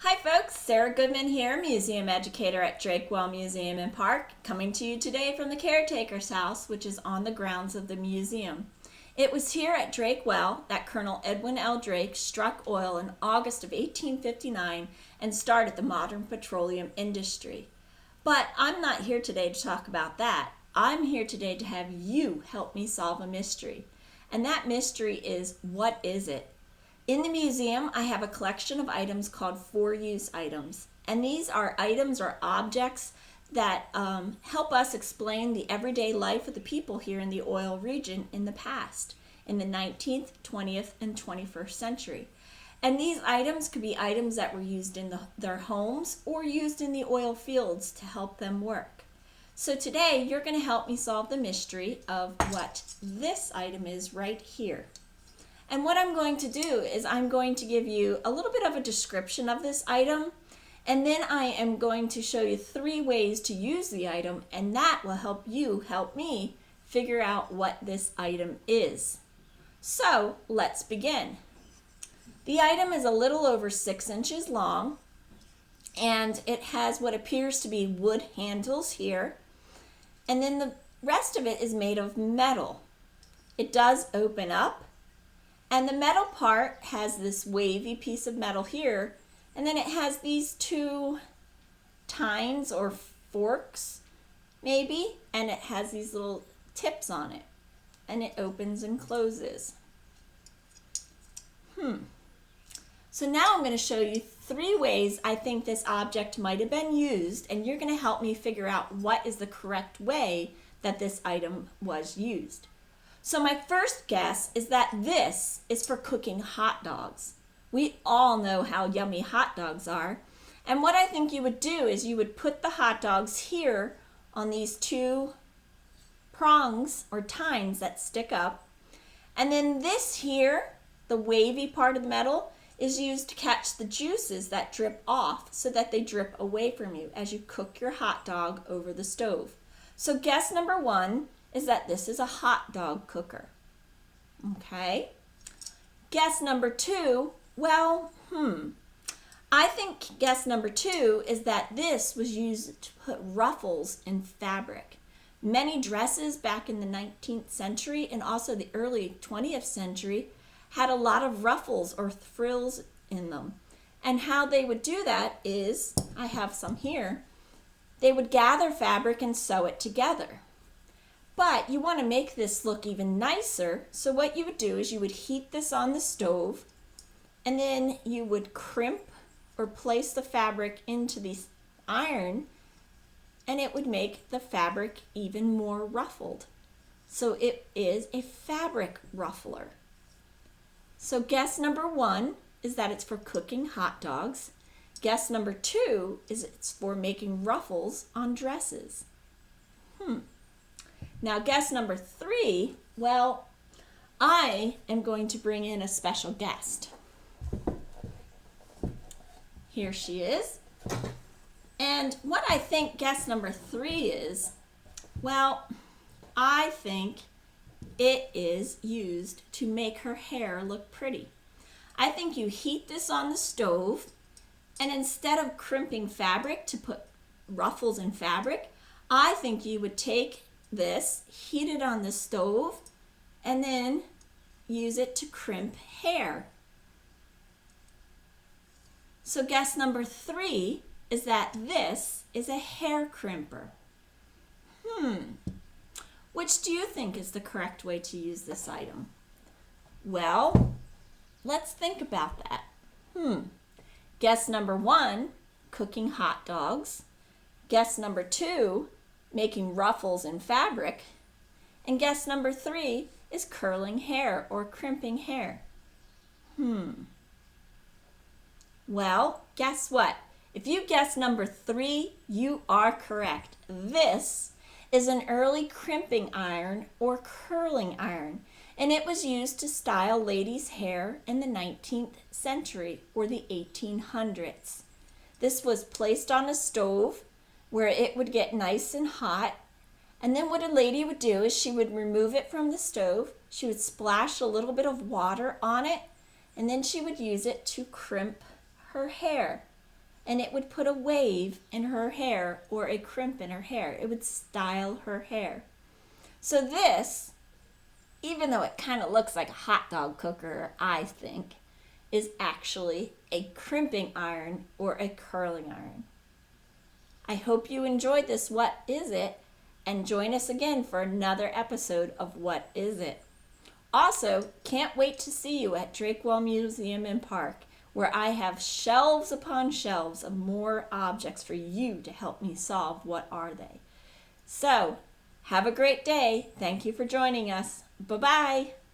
Hi folks, Sarah Goodman here, Museum Educator at Drakewell Museum and Park, coming to you today from the caretaker's house, which is on the grounds of the museum. It was here at Drakewell that Colonel Edwin L. Drake struck oil in August of 1859 and started the modern petroleum industry. But I'm not here today to talk about that. I'm here today to have you help me solve a mystery. And that mystery is, what is it? In the museum, I have a collection of items called for-use items. And these are items or objects that help us explain the everyday life of the people here in the oil region in the past, in the 19th, 20th, and 21st century. And these items could be items that were used in their homes or used in the oil fields to help them work. So today, you're going to help me solve the mystery of what this item is right here. And what I'm going to do is I'm going to give you a little bit of a description of this item, and then I am going to show you 3 ways to use the item, and that will help you help me figure out what this item is. So let's begin. The item is a little over 6 inches long, and it has what appears to be wood handles here, and then the rest of it is made of metal. It does open up. And the metal part has this wavy piece of metal here, and then it has these 2 tines or forks, maybe, and it has these little tips on it, and it opens and closes. So now I'm going to show you 3 ways I think this object might have been used, and you're going to help me figure out what is the correct way that this item was used. So my first guess is that this is for cooking hot dogs. We all know how yummy hot dogs are. And what I think you would do is you would put the hot dogs here on these 2 prongs or tines that stick up. And then this here, the wavy part of the metal, is used to catch the juices that drip off so that they drip away from you as you cook your hot dog over the stove. So guess number 1 is that this is a hot dog cooker. Okay. Guess number 2, I think guess number 2 is that this was used to put ruffles in fabric. Many dresses back in the 19th century and also the early 20th century had a lot of ruffles or frills in them. And how they would do that is, I have some here, they would gather fabric and sew it together. But you want to make this look even nicer, so what you would do is you would heat this on the stove, and then you would crimp or place the fabric into the iron, and it would make the fabric even more ruffled. So it is a fabric ruffler. So guess number 1 is that it's for cooking hot dogs. Guess number 2 is it's for making ruffles on dresses. Now guess number 3, I am going to bring in a special guest. Here she is. And what I think guess number 3 is, I think it is used to make her hair look pretty. I think you heat this on the stove, and instead of crimping fabric to put ruffles in fabric, I think you would take this, heat it on the stove, and then use it to crimp hair. So guess number 3 is that this is a hair crimper. Which do you think is the correct way to use this item? Well, let's think about that. Guess number 1, cooking hot dogs. Guess number 2, making ruffles in fabric. And guess number 3 is curling hair or crimping hair. Well, guess what? If you guess number 3, you are correct. This is an early crimping iron or curling iron, and it was used to style ladies' hair in the 19th century or the 1800s. This was placed on a stove where it would get nice and hot, and then what a lady would do is she would remove it from the stove, she would splash a little bit of water on it, and then she would use it to crimp her hair. and it would put a wave in her hair or a crimp in her hair. It would style her hair. So this, even though it kind of looks like a hot dog cooker, I think, is actually a crimping iron or a curling iron. I hope you enjoyed this What Is It, and join us again for another episode of What Is It? Also, can't wait to see you at Drakewell Museum and Park, where I have shelves upon shelves of more objects for you to help me solve what are they. So, have a great day. Thank you for joining us. Bye-bye.